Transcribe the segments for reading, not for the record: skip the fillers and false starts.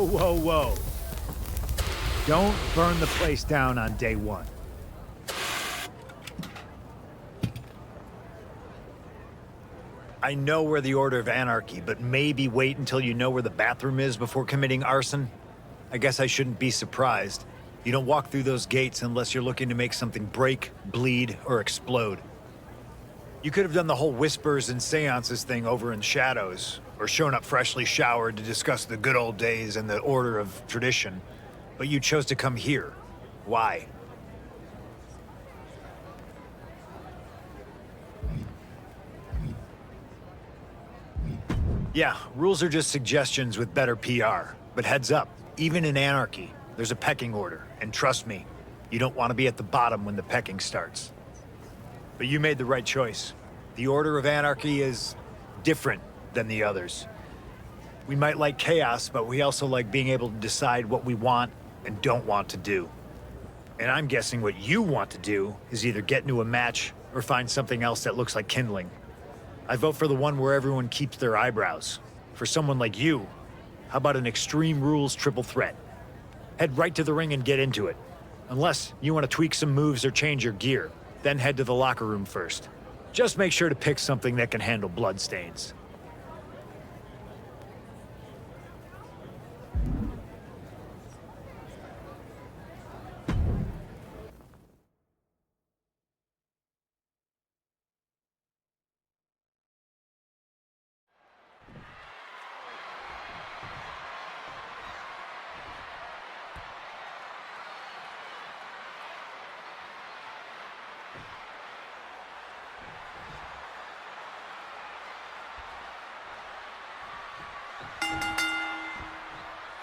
Whoa, whoa, whoa. Don't burn the place down on day one. I know we're the Order of Anarchy, but maybe wait until you know where the bathroom is before committing arson? I guess I shouldn't be surprised. You don't walk through those gates unless you're looking to make something break, bleed, or explode. You could have done the whole whispers and seances thing over in shadows, or shown up freshly showered to discuss the good old days and the order of tradition. But you chose to come here. Why? Yeah, rules are just suggestions with better PR. But heads up, even in Anarchy, there's a pecking order. And trust me, you don't want to be at the bottom when the pecking starts. But you made the right choice. The Order of Anarchy is different than the others. We might like chaos, but we also like being able to decide what we want and don't want to do. And I'm guessing what you want to do is either get into a match or find something else that looks like kindling. I vote for the one where everyone keeps their eyebrows. For someone like you, how about an Extreme Rules triple threat? Head right to the ring and get into it. Unless you want to tweak some moves or change your gear, then head to the locker room first. Just make sure to pick something that can handle bloodstains.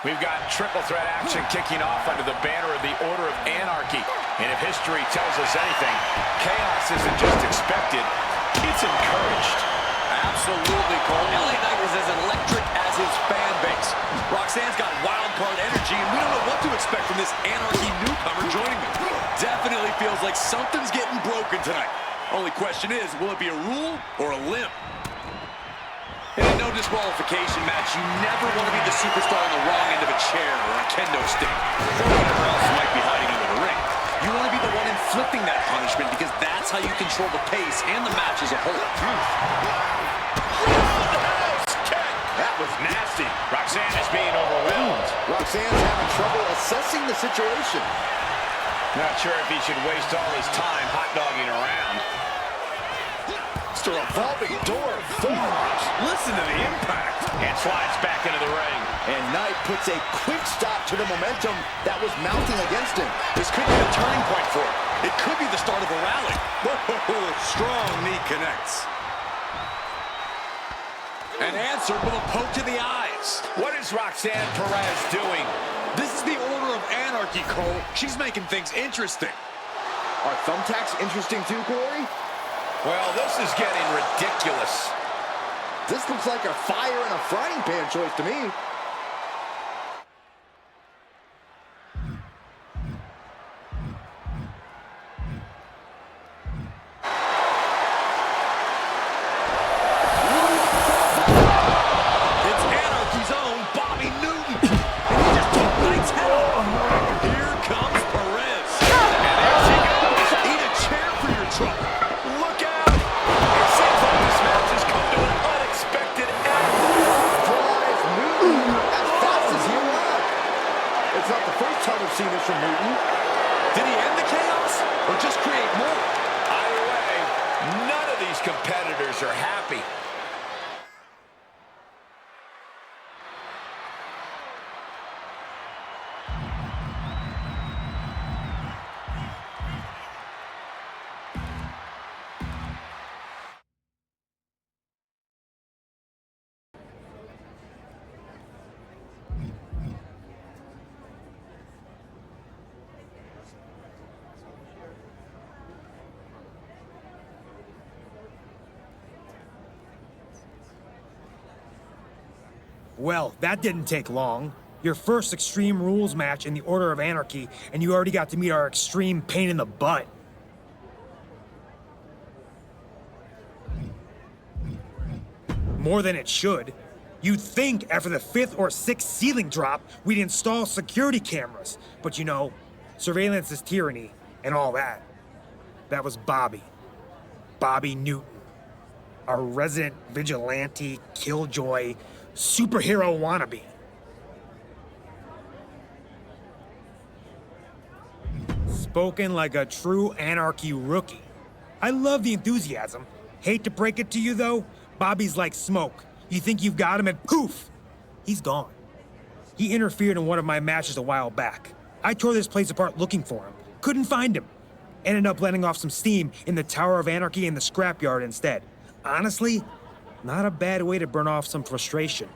We've got triple threat action kicking off under the banner of the Order of Anarchy. And if history tells us anything, chaos isn't just expected, it's encouraged. Absolutely, Cole. LA Knight is as electric as his fan base. Roxanne's got wild card energy, and we don't know what to expect from this Anarchy newcomer joining them. Definitely feels like something's getting broken tonight. Only question is, will it be a rule or a limp? In a no disqualification match, you never want to be the superstar on the wrong end of a chair or a kendo stick, or whatever else might be hiding under the ring. You want to be the one inflicting that punishment because that's how you control the pace and the match as a whole. That was nasty. Roxanne is being overwhelmed. Roxanne's having trouble assessing the situation. Not sure if he should waste all his time hot-dogging around. It's a revolving door of forearms. Listen to the impact. And slides back into the ring. And Knight puts a quick stop to the momentum that was mounting against him. This could be the turning point for him. It could be the start of a rally. Whoa, strong knee connects. And answered with a poke to the eyes. What is Roxanne Perez doing? This is the Order of Anarchy, Cole. She's making things interesting. Are thumbtacks interesting too, Corey? Well, this is getting ridiculous. This looks like a fire in a frying pan choice to me. It's Anarchy's own Bobby Newton. And he just took Knight's head off. Here comes Perez. And there she goes. Eat a chair for your trouble. Look out! It seems like this match has come to an unexpected end. Drives Newton as fast as he arrived. It's not the first time we've seen this from Newton. Did he end the chaos or just create more? Either way, none of these competitors are happy. Well, that didn't take long. Your first Extreme Rules match in the Order of Anarchy, and you already got to meet our extreme pain in the butt. More than it should. You'd think after the 5th or 6th ceiling drop, we'd install security cameras. But you know, surveillance is tyranny and all that. That was Bobby. Bobby Newton. Our resident vigilante, killjoy, superhero wannabe. Spoken like a true anarchy rookie. I love the enthusiasm. Hate to break it to you though, Bobby's like smoke. You think you've got him and poof, he's gone. He interfered in one of my matches a while back. I tore this place apart looking for him. Couldn't find him. Ended up letting off some steam in the Tower of Anarchy in the scrapyard instead. Honestly, not a bad way to burn off some frustration.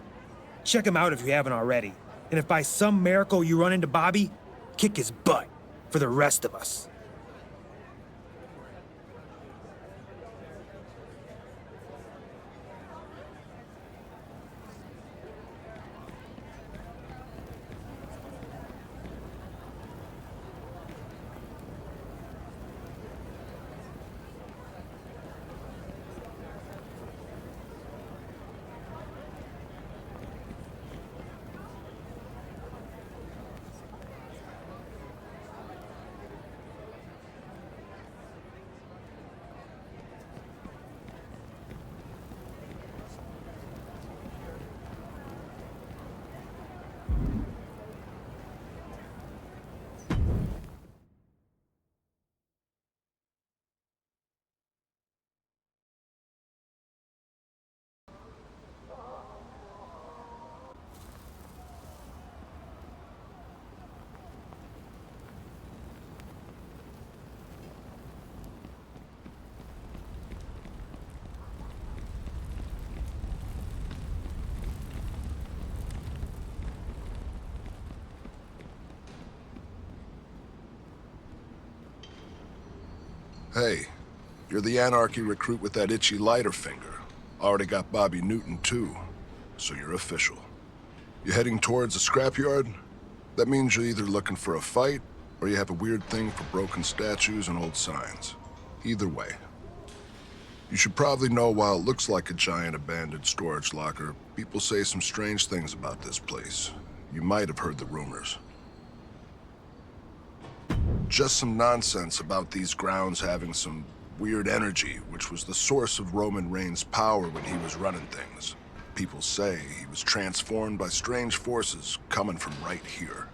Check him out if you haven't already. And if by some miracle you run into Bobby, kick his butt for the rest of us. Hey, you're the Anarchy recruit with that itchy lighter finger. Already got Bobby Newton, too. So you're official. You heading towards a scrapyard? That means you're either looking for a fight, or you have a weird thing for broken statues and old signs. Either way. You should probably know while it looks like a giant abandoned storage locker, people say some strange things about this place. You might have heard the rumors. Just some nonsense about these grounds having some weird energy, which was the source of Roman Reigns' power when he was running things. People say he was transformed by strange forces coming from right here.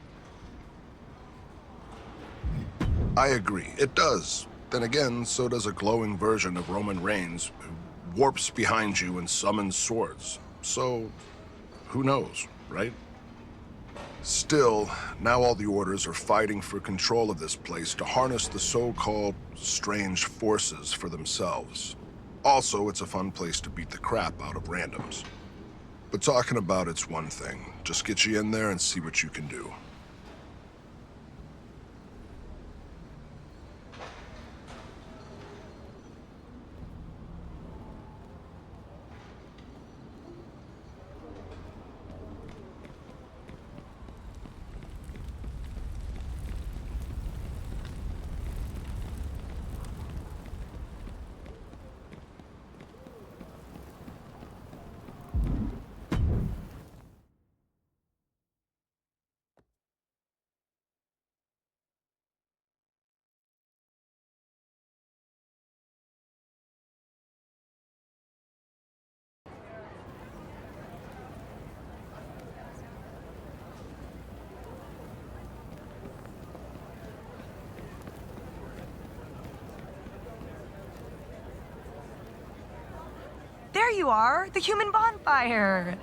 I agree, it does. Then again, so does a glowing version of Roman Reigns who warps behind you and summons swords. So, who knows, right? Still, now all the orders are fighting for control of this place to harness the so-called strange forces for themselves. Also, it's a fun place to beat the crap out of randoms. But talking about it's one thing. Just get you in there and see what you can do. There you are, the human bonfire.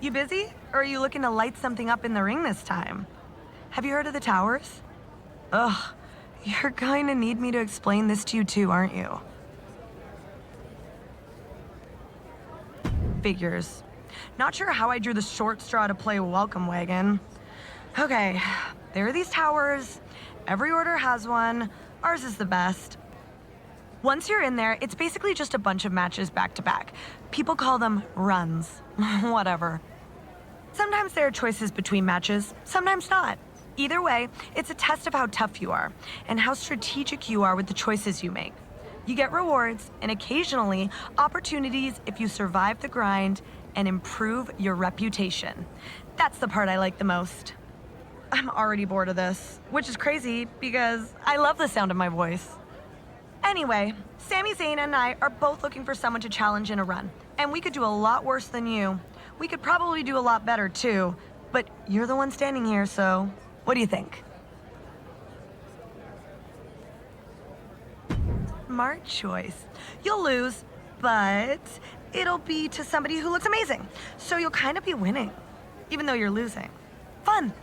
You busy, or are you looking to light something up in the ring this time? Have you heard of the towers? Ugh, you're going to need me to explain this to you too, aren't you? Figures. Not sure how I drew the short straw to play welcome wagon. Okay, there are these towers. Every order has one. Ours is the best. Once you're in there, it's basically just a bunch of matches back to back. People call them runs. Whatever. Sometimes there are choices between matches, sometimes not. Either way, it's a test of how tough you are and how strategic you are with the choices you make. You get rewards and occasionally opportunities if you survive the grind and improve your reputation. That's the part I like the most. I'm already bored of this, which is crazy because I love the sound of my voice. Anyway, Sami Zayn and I are both looking for someone to challenge in a run, and we could do a lot worse than you. We could probably do a lot better too, but you're the one standing here, so what do you think? Smart choice. You'll lose, but it'll be to somebody who looks amazing, so you'll kind of be winning, even though you're losing. Fun.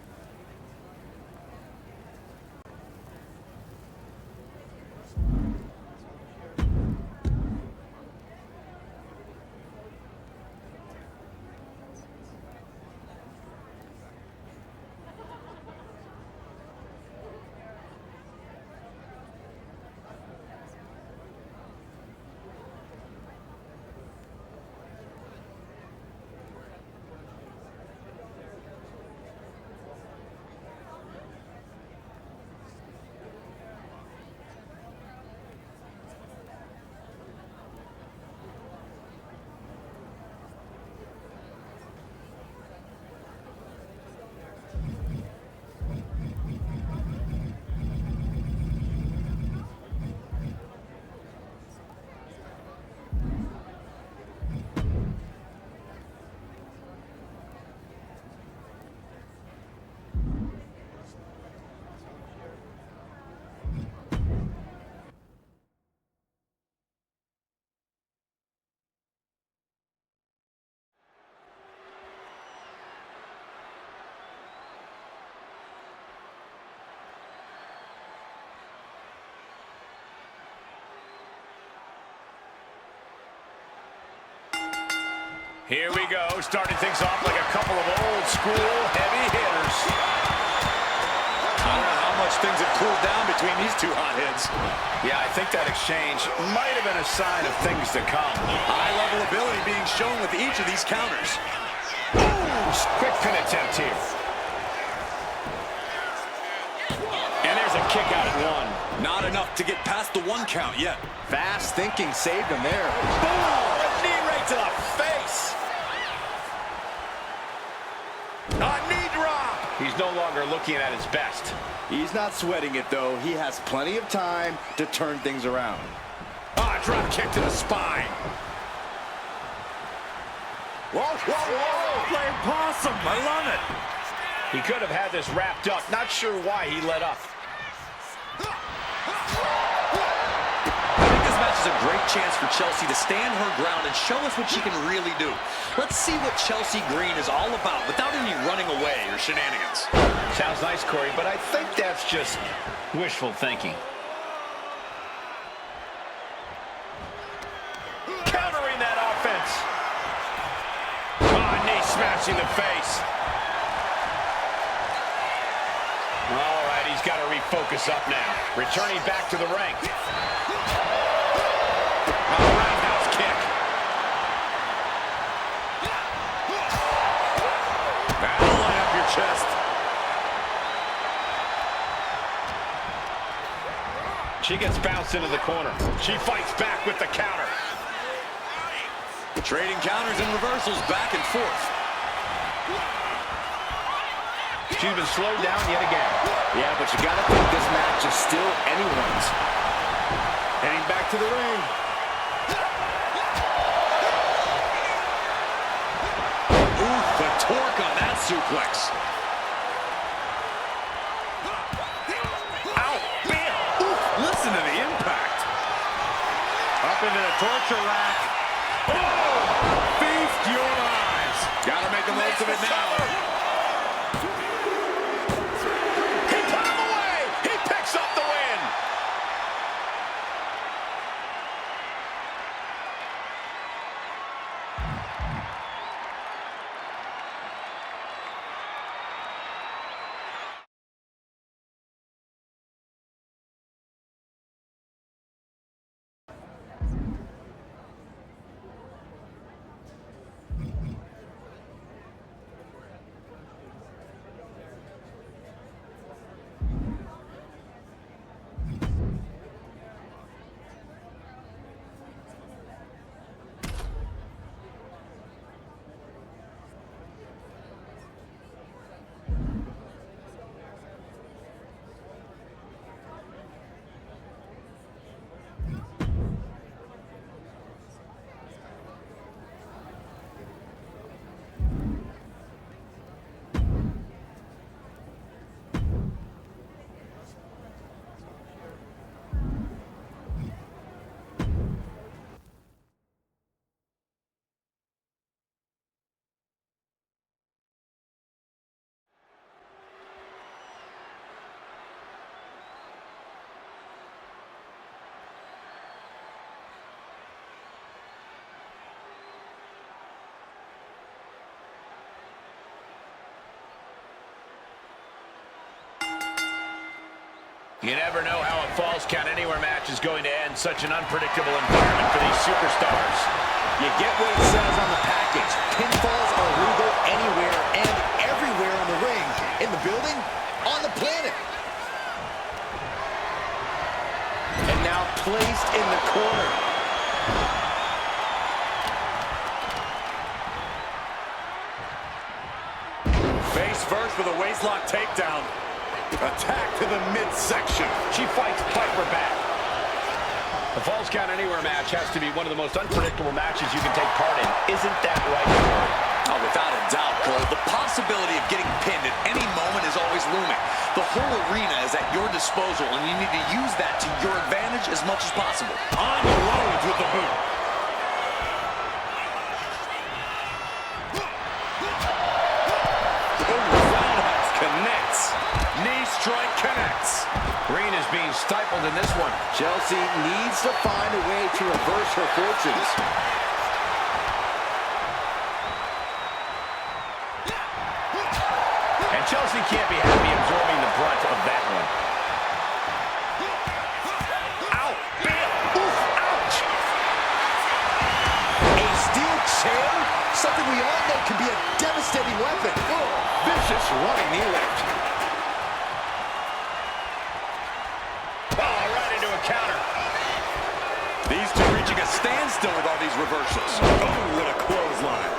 Here we go, starting things off like a couple of old school heavy hitters. I don't know how much things have cooled down between these two hotheads. Yeah, I think that exchange might have been a sign of things to come. High-level ability being shown with each of these counters. Ooh, quick pin attempt here. And there's a kick out at one. Not enough to get past the 1 count yet. Fast thinking saved him there. Boom! A knee right to the face. A knee drop. He's no longer looking at his best. He's not sweating it, though. He has plenty of time to turn things around. Drop kick to the spine. Whoa, whoa, whoa! Playing possum. I love it. He could have had this wrapped up. Not sure why he let up. I think this match is a great chance for Chelsea to stand her ground and show us what she can really do. Let's see what Chelsea Green is all about without any running away or shenanigans. Sounds nice, Corey, but I think that's just wishful thinking. Countering that offense. Knee smashing the face. All right, he's got to refocus up now. Returning back to the ring. Roundhouse kick. That'll line up your chest. She gets bounced into the corner. She fights back with the counter. Trading counters and reversals back and forth. She's been slowed down yet again. Yeah, but you gotta think this match is still anyone's. Heading back to the ring. Ooh, the torque on that suplex. Ow, bam. Ooh, listen to the impact. Up into the torture rack. Feast your eyes. Gotta make the most of it now. He put him away. He picks up the win. You never know how a Falls Count Anywhere match is going to end. Such an unpredictable environment for these superstars. You get what it says on the package. Pinfalls are legal anywhere and everywhere in the ring. In the building, on the planet. And now placed in the corner. Face first with a waistlock takedown. Attack to the midsection. She fights Piper back. The Falls Count Anywhere match has to be one of the most unpredictable matches you can take part in. Isn't that right, Corey? Oh, without a doubt, Cole. The possibility of getting pinned at any moment is always looming. The whole arena is at your disposal, and you need to use that to your advantage as much as possible. On the roads with the boot. Roundhouse connects. Knee strike connects. Green is being stifled in this one. Chelsea needs to find a way to reverse her fortunes. And Chelsea can't be happy absorbing the brunt of that one. Ow! Bam! Oof! Ouch! A steel chair? Something we all know can be a devastating weapon. Oh, vicious running knee lift. Oh, right into a counter. These two reaching a standstill with all these reversals. Oh, what a clothesline.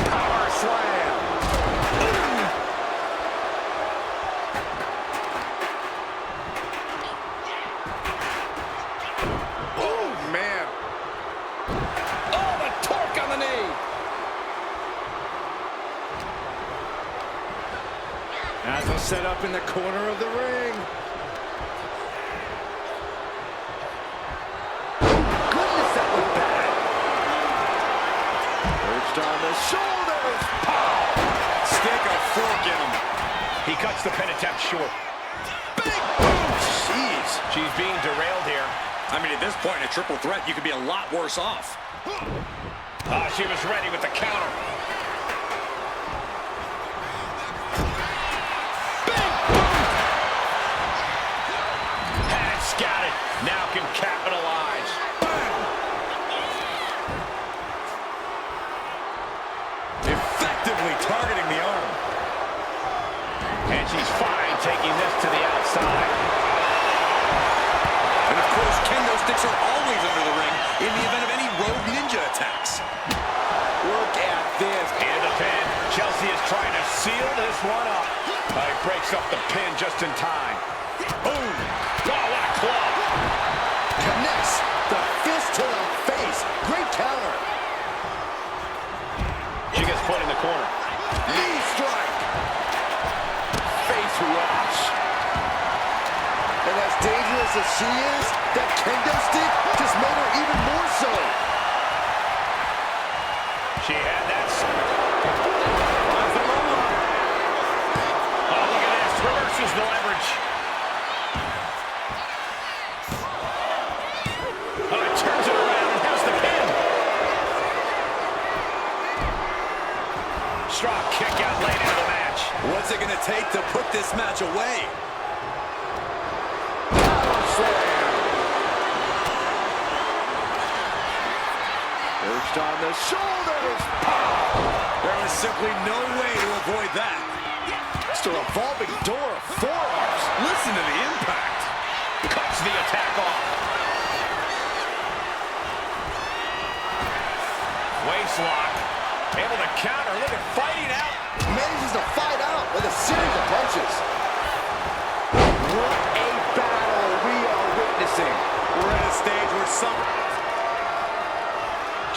Power slam. Oh, man. Oh, the torque on the knee. As a setup in the corner of the ring. Goodness, that was bad. Perched on the shoulders. Pow! Stick a fork in him. He cuts the pin attempt short. Big boot. Jeez. She's being derailed here. I mean, at this point, a triple threat, you could be a lot worse off. She was ready with the counter. Had it scouted. Now can capitalize. Effectively targeting the arm. And she's fine taking this to the outside. And of course, kendo sticks are always under the ring in the event of any rogue ninja attacks. Look at this. Into the pin. Chelsea is trying to seal this one up. He breaks up the pin just in time. Boom. Oh, what a club. Connects the fist to the face. Great counter. She gets put in the corner. Knee strike. Face rush. And as dangerous as she is, that kendo stick just made her even more so. She had that. Oh, look at this. Reverses the leverage. Oh, it turns it around and has the pin. Strong kick out late into the match. What's it going to take to put this match away? Power slam. Perched on the shoulders. There is simply no way to avoid that. Just a revolving door of forearms. Listen to the impact. Cuts the attack off. Waist lock. Able to counter. Look at fighting out. Manages to fight out with a series of punches. What a battle we are witnessing. We're at a stage where some...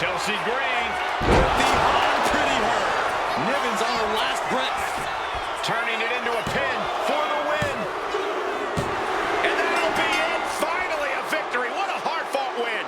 Chelsea Green. The arm pretty hurt. Niven's on her last breath. Turning it into a pin for the win. And that'll be it. Finally a victory. What a hard-fought win.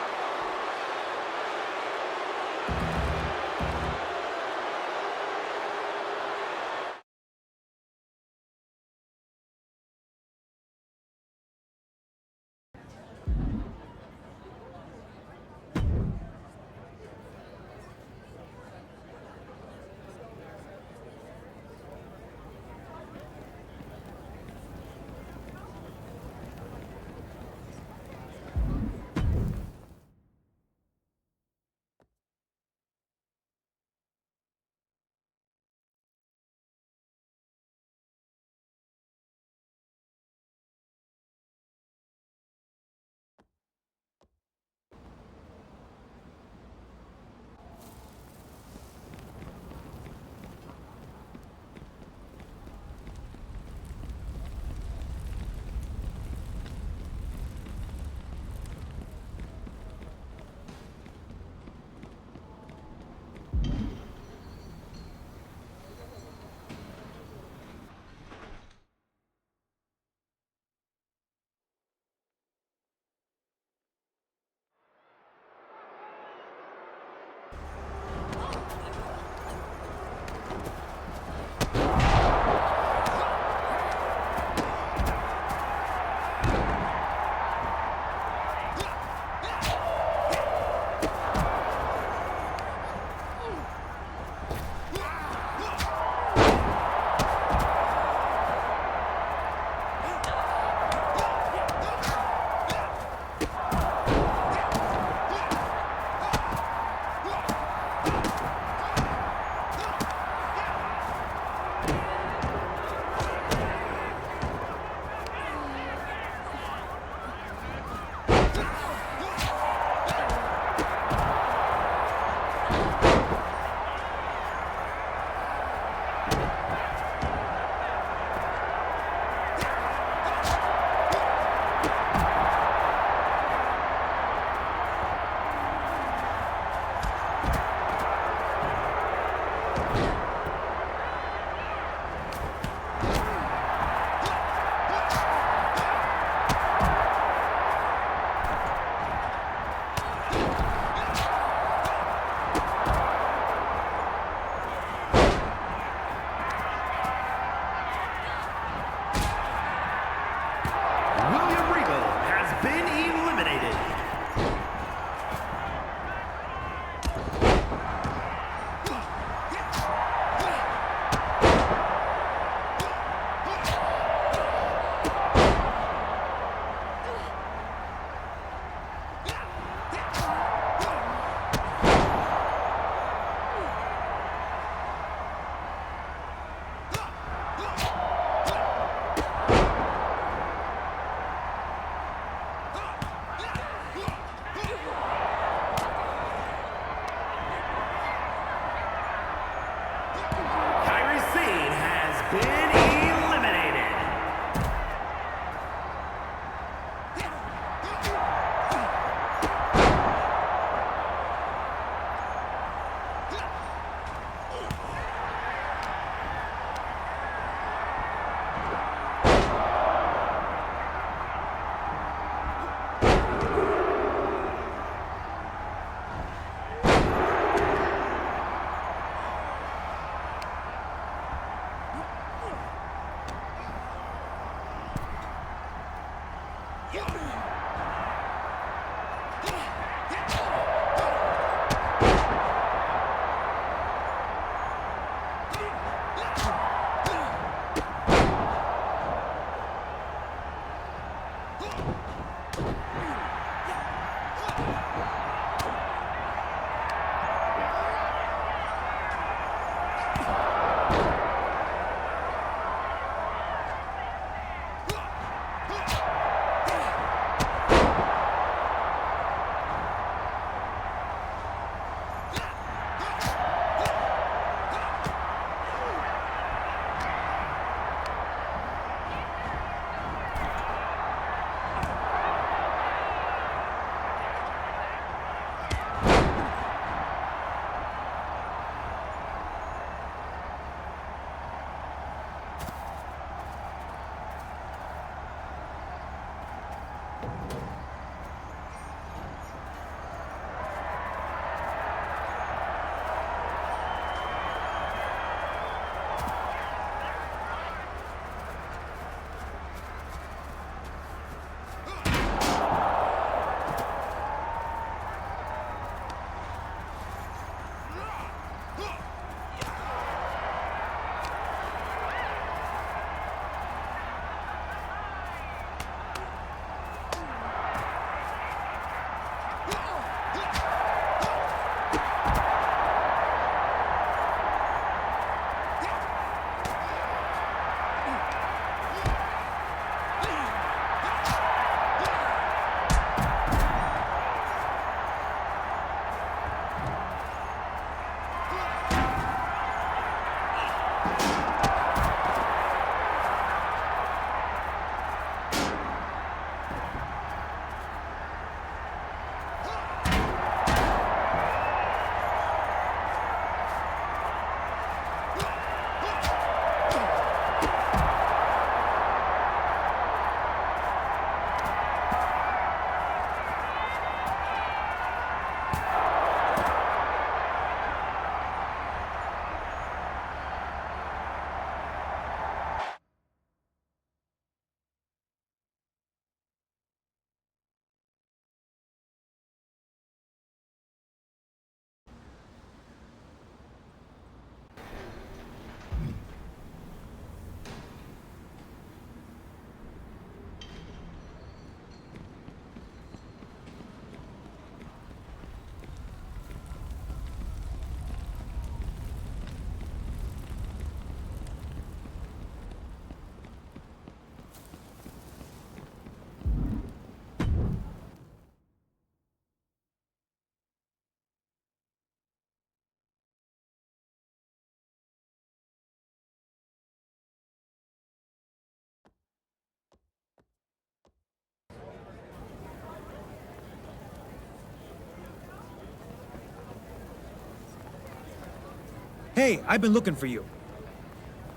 Hey, I've been looking for you.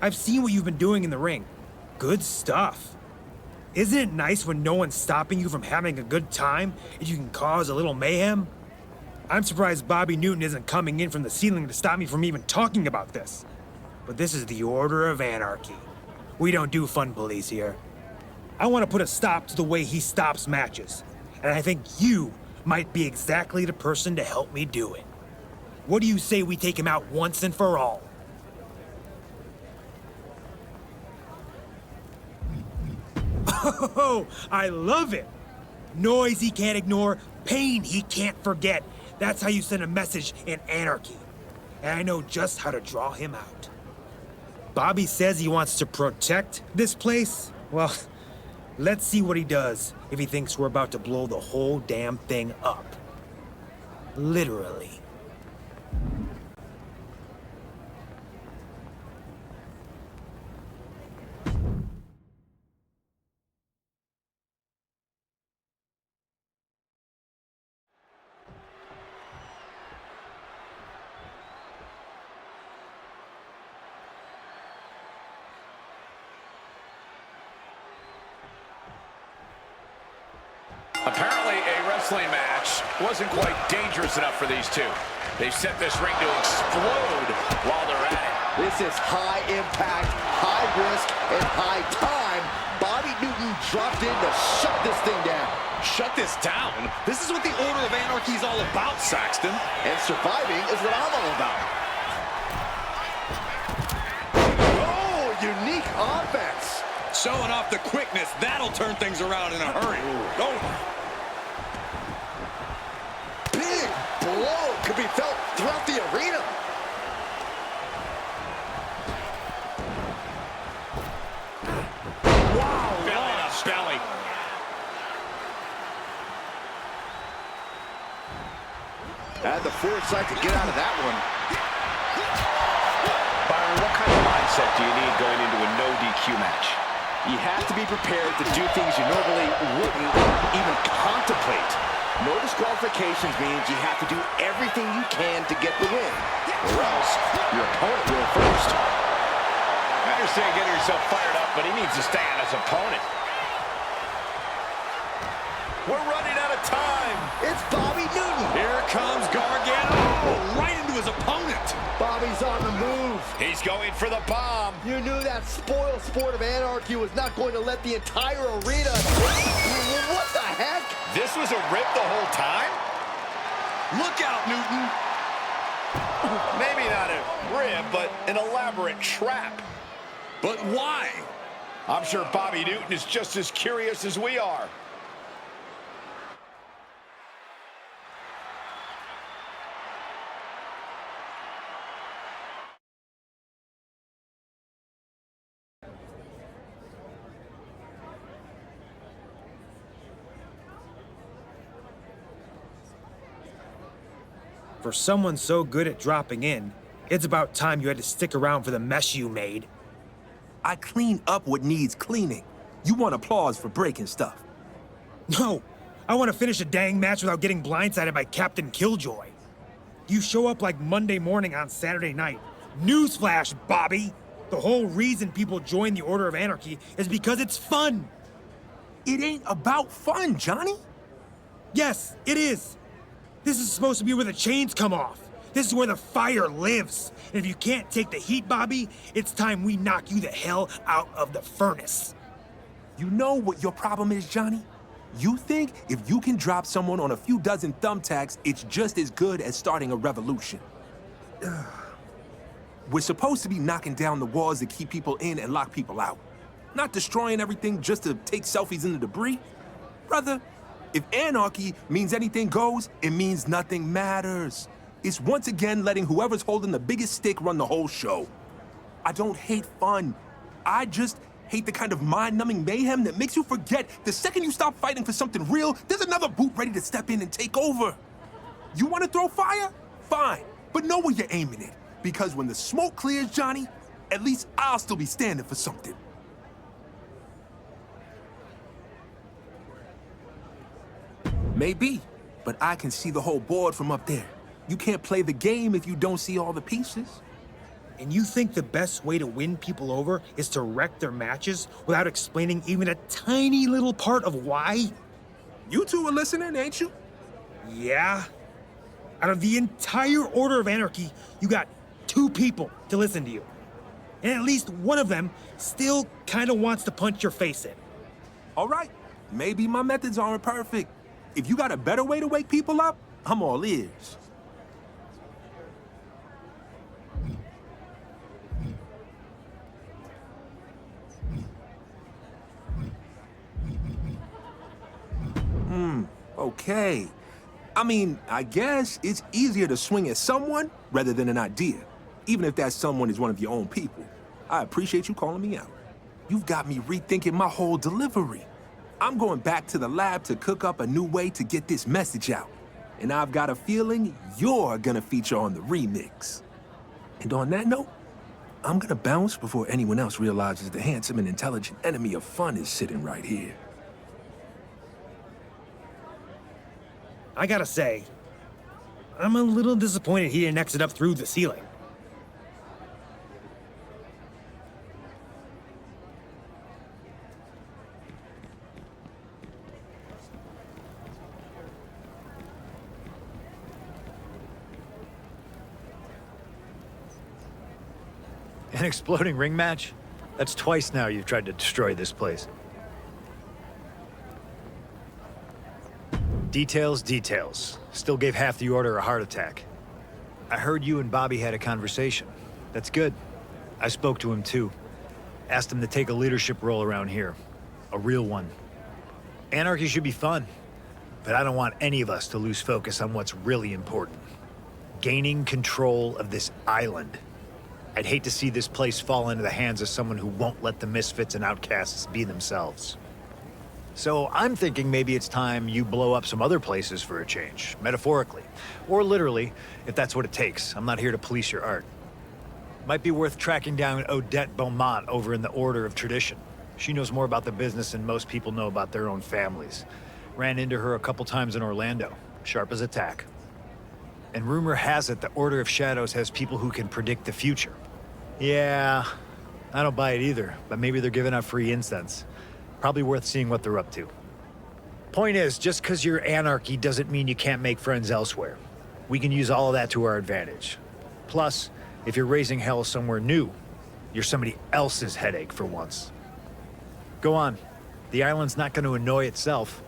I've seen what you've been doing in the ring. Good stuff. Isn't it nice when no one's stopping you from having a good time and you can cause a little mayhem? I'm surprised Bobby Newton isn't coming in from the ceiling to stop me from even talking about this. But this is the Order of Anarchy. We don't do fun police here. I want to put a stop to the way he stops matches. And I think you might be exactly the person to help me do it. What do you say we take him out once and for all? Oh, I love it! Noise he can't ignore, pain he can't forget. That's how you send a message in Anarchy. And I know just how to draw him out. Bobby says he wants to protect this place. Well, let's see what he does if he thinks we're about to blow the whole damn thing up. Literally. Apparently, a wrestling match wasn't quite dangerous enough for these two. They've set this ring to explode while they're at it. This is high impact, high risk, and high time. Bobby Newton dropped in to shut this thing down. Shut this down? This is what the Order of Anarchy is all about, Saxton. And surviving is what I'm all about. Oh, unique offense. Showing off the quickness, that'll turn things around in a hurry. Oh. Big blow could be felt throughout the arena. Wow, belly to belly. Had the foresight to get out of that one. Byron, what kind of mindset do you need going into a no DQ match? You have to be prepared to do things you normally wouldn't even contemplate. No disqualifications means you have to do everything you can to get the win, or else your opponent will first. I understand getting yourself fired up, but he needs to stay on his opponent. We're running out of time. It's Bobby Newton. Here comes Gargano, right into his opponent. Bobby's on the move. He's going for the bomb. You knew that spoiled sport of Anarchy was not going to let the entire arena... What the heck? This was a rip the whole time? Look out, Newton. Maybe not a rib, but an elaborate trap. But why? I'm sure Bobby Newton is just as curious as we are. For someone so good at dropping in, it's about time you had to stick around for the mess you made. I clean up what needs cleaning. You want applause for breaking stuff. No, I want to finish a dang match without getting blindsided by Captain Killjoy. You show up like Monday morning on Saturday night. Newsflash, Bobby! The whole reason people join the Order of Anarchy is because it's fun. It ain't about fun, Johnny. Yes, it is. This is supposed to be where the chains come off. This is where the fire lives. And if you can't take the heat, Bobby, it's time we knock you the hell out of the furnace. You know what your problem is, Johnny? You think if you can drop someone on a few dozen thumbtacks, it's just as good as starting a revolution. We're supposed to be knocking down the walls that keep people in and lock people out. Not destroying everything just to take selfies in the debris. Brother, if anarchy means anything goes, it means nothing matters. It's once again letting whoever's holding the biggest stick run the whole show. I don't hate fun. I just hate the kind of mind-numbing mayhem that makes you forget the second you stop fighting for something real, there's another boot ready to step in and take over. You want to throw fire? Fine, but know where you're aiming it. Because when the smoke clears, Johnny, at least I'll still be standing for something. Maybe, but I can see the whole board from up there. You can't play the game if you don't see all the pieces. And you think the best way to win people over is to wreck their matches without explaining even a tiny little part of why? You two are listening, ain't you? Yeah? Out of the entire Order of Anarchy, you got 2 people to listen to you. And at least one of them still kind of wants to punch your face in. All right, maybe my methods aren't perfect. If you got a better way to wake people up, I'm all ears. Okay. I mean, I guess it's easier to swing at someone rather than an idea, even if that someone is one of your own people. I appreciate you calling me out. You've got me rethinking my whole delivery. I'm going back to the lab to cook up a new way to get this message out. And I've got a feeling you're gonna feature on the remix. And on that note, I'm gonna bounce before anyone else realizes the handsome and intelligent enemy of fun is sitting right here. I gotta say, I'm a little disappointed he didn't exit up through the ceiling. An exploding ring match? That's twice now you've tried to destroy this place. Details, details. Still gave half the Order a heart attack. I heard you and Bobby had a conversation. That's good. I spoke to him too. Asked him to take a leadership role around here. A real one. Anarchy should be fun, but I don't want any of us to lose focus on what's really important. Gaining control of this island. I'd hate to see this place fall into the hands of someone who won't let the misfits and outcasts be themselves. So I'm thinking maybe it's time you blow up some other places for a change, metaphorically. Or literally, if that's what it takes. I'm not here to police your art. Might be worth tracking down Odette Beaumont over in the Order of Tradition. She knows more about the business than most people know about their own families. Ran into her a couple times in Orlando. Sharp as a tack. And rumor has it the Order of Shadows has people who can predict the future. Yeah, I don't buy it either, but maybe they're giving out free incense. Probably worth seeing what they're up to. Point is, just because you're Anarchy doesn't mean you can't make friends elsewhere. We can use all of that to our advantage. Plus, if you're raising hell somewhere new, you're somebody else's headache for once. Go on. The island's not going to annoy itself.